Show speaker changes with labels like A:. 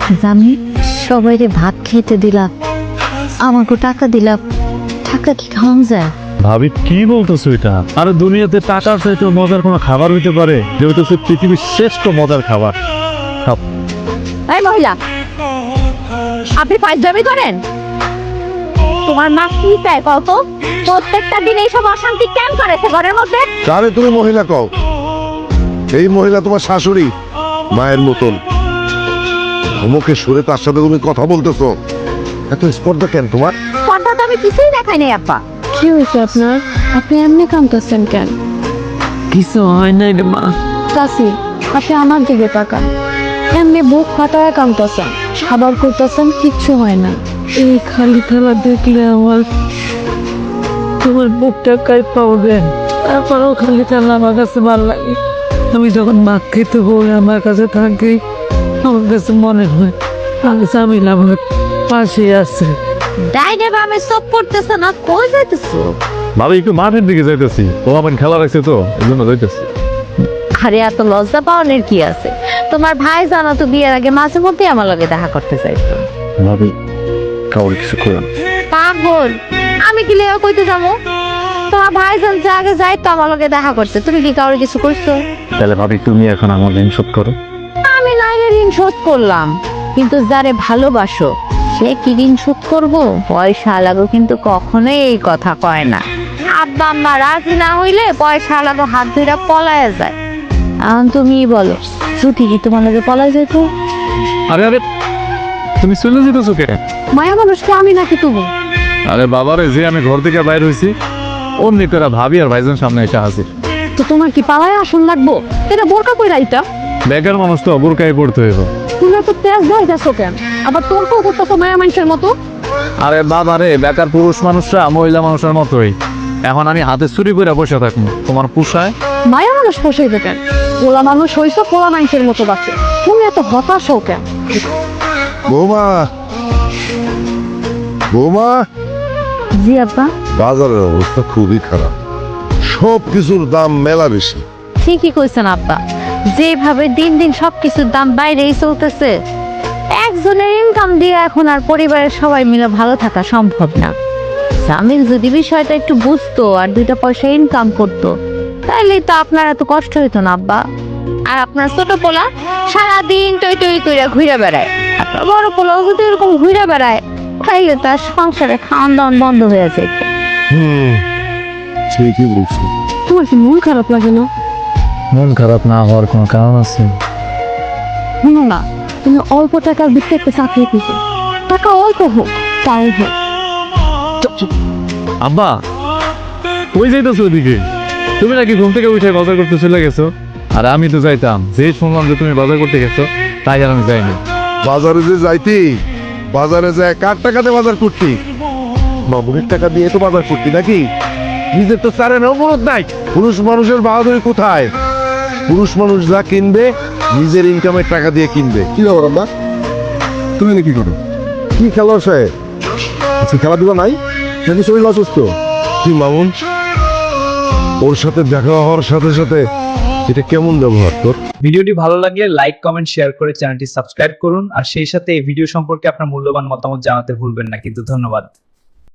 A: আমি সবাইরে ভাত খেতে দিলাম, আমাকে টাকা দিলাম, টাকা কি খাওয়া যায়?
B: ভাবি কি বলতেছো এটা? আরে দুনিয়াতে টাকার চাইতে মজার কোনো খাবার হইতে পারে? যে হইতেছে পৃথিবীর শ্রেষ্ঠ মজার খাবার। খাও।
A: এই মহিলা, আপনি পায়জামি করেন? তোমার মা কি চায় কত? প্রত্যেকটা দিন এইসব অশান্তি কেন করেছে ঘরের মধ্যে?
C: তাহলে তুমি মহিলা কও, এই মহিলা তোমার শাশুড়ি মায়ের মতন, ধমকে সুরে তার সাথে তুমি কথা বলতেছো, এত স্পর্ধা কেন তোমার?
A: কথা তো আমি কিছুই দেখাই নাই আব্বা।
D: কি হয়েছে আপনার? আপনি এমনি কাঁদতেছেন কেন?
E: কিছু হয় নাই রে মা।
D: চাচি, আপনি আমার দিকে তাকান। এমনি বুক ফাটায় কাঁদতেছেন, খাবার করতেছেন, কিচ্ছু হয় না।
E: এই খালি থালা দেখলে আমার তোমার বুকটা কাঁপা ওঠে। তারপরেও খালি থালা আমার কাছে ভালো লাগে। আমি যখন মাছ খেতে বই আমার কাছে থাকি, আমার কাছে মনে হয় আমি জামিল আমার পাশে আছে।
A: ডাইনে বামে সব পড়তেছে না, কই যাইতেছো?
B: ভাবি একটু মাঠের দিকে যাইতেছি, তোমার খেলা রাখছে তো এই জন্য যাইতেছি।
A: আরে এত লজ্জা পাওয়ার কি আছে? তোমার ভাই জানো তো বিয়ের আগে মাঝে মধ্যে আমার লগে দেখা করতে চাইতো।
B: ভাবি কাউকে কিছু করো না।
A: পাগল, আমি কি লেয়া কইতে যাবো? তোমার ভাই জান যে আগে যাইতো আমার লগে দেখা করতে, তুমি কি কাউরে কিছু করছো?
B: তাহলে ভাবি তুমি এখন আমার ঋণ শোধ করো।
A: আমি নাইলে ঋণ শোধ করলাম, কিন্তু যারে ভালোবাসো সে কি ঋণ শোধ করবো? পয়সা লাগো কিন্তু কখনোই এই কথা কয় না। আব্বা আম্মা রাজি না হইলে পয়সা লাগো হাত ধরে পলায় যায়। এখন তুমি বলো, ছুটি কি তোমার লগে পলায় যেত?
B: আরে আরে তুমি চলে যেতেছো কে?
D: মায়া মানুষকে আমি নাকি তুমি?
B: আরে বাবারে, যে আমি ঘর থেকে বাইর হইছি অমনি করে ভাবি আর ভাইজান সামনে এসে হাসি।
D: তো তোমার কি পালায় আসন লাগবো? এটা বোরকা কইরা এটা
B: বেকার মানুষ তো বোরকায় পড়তে হইব।
D: তুমি তো তেজ গাইতেছো কেন? আবার তোর তো করতেছো মায়া মানুষের মতো।
B: আরে বাবারে, বেকার পুরুষ মানুষরা মহিলা মানুষের মতোই। এখন আমি হাতে চুরি করে বসে থাকবো, তোমার পোষায়?
D: মায়া মানুষ পোষাইবে কেন? পোলা মানুষ হইছো পোলা মানুষের মতো বাঁচে। তুমি এত হতাশ হও কেন?
C: বৌমা, বৌমা,
A: জি আব্বা।
C: বাজারের অবস্থা খুবই খারাপ, সব কিছুর দাম মেলা বেশি।
A: ঠিকই কইছেন আব্বা, যেভাবে দিন দিন সবকিছুর দাম বাইরেই চলতেছে, একজনের ইনকাম দিয়ে এখন আর পরিবারের সবাই মিলে ভালো থাকা সম্ভব না। স্বামীর যদি বিষয়টা একটু বুঝতো আর দুইটা পয়সা ইনকাম করতো, তাহলে তো আপনার এত কষ্ট হইতো না আব্বা। আর আপনার ছোট পোলা সারাদিন টই টই করে ঘুরে বেড়ায়, আপনার বড় পোলাও যদি এরকম ঘুরে বেড়ায়, তাইলে তার সংসারে খাওয়ান দাওয়ান বন্ধ হয়ে যায়।
C: ঠিকই বলছো।
D: তোমার কি মন খারাপ লাগে না?
B: মন খারাপ না হওয়ার কোনো কারণ আছে?
D: শুনো না, তুমি অল্প টাকার দিকতে একটা চাকরি পেয়েছো, টাকা অল্প হোক তাও হোক।
B: আব্বা কই যাইতেছো ওদিকে? তুমি নাকি ঘুম থেকে উঠে বাজার করতে চলে গেছো? আর আমি তো যাইতাম, যে শুনলাম যে তুমি বাজার করতে গেছো, তাই আর আমি যাইনি।
C: বাজারে যে যাইতি, বাজারে যায় কার টাকাতে বাজার করতি? মামুনির টাকা দিয়ে তো বাজার করতি নাকি? নিজের তো চারে নাও মরদ নাই। পুরুষ মানুষের বাহাদুরি কোথায়? পুরুষ মানুষ যা কিনবে নিজের ইনকামের টাকা দিয়ে কিনবে। কি ব্যাপার আব্বা, তুমি কি করো? কি খেলো সে? আজকে খেলাধুলা নাই নাকি শরীর অসুস্থ? কি মামুন, ওর সাথে দেখা হওয়ার সাথে সাথে এটা কেমন ব্যবহার তোর?
F: ভিডিওটি ভালো লাগলে লাইক কমেন্ট শেয়ার করে চ্যানেলটি সাবস্ক্রাইব করুন আর সেই সাথে এই ভিডিও সম্পর্কে আপনার মূল্যবান মতামত জানাতে ভুলবেন না। কিন্তু ধন্যবাদ।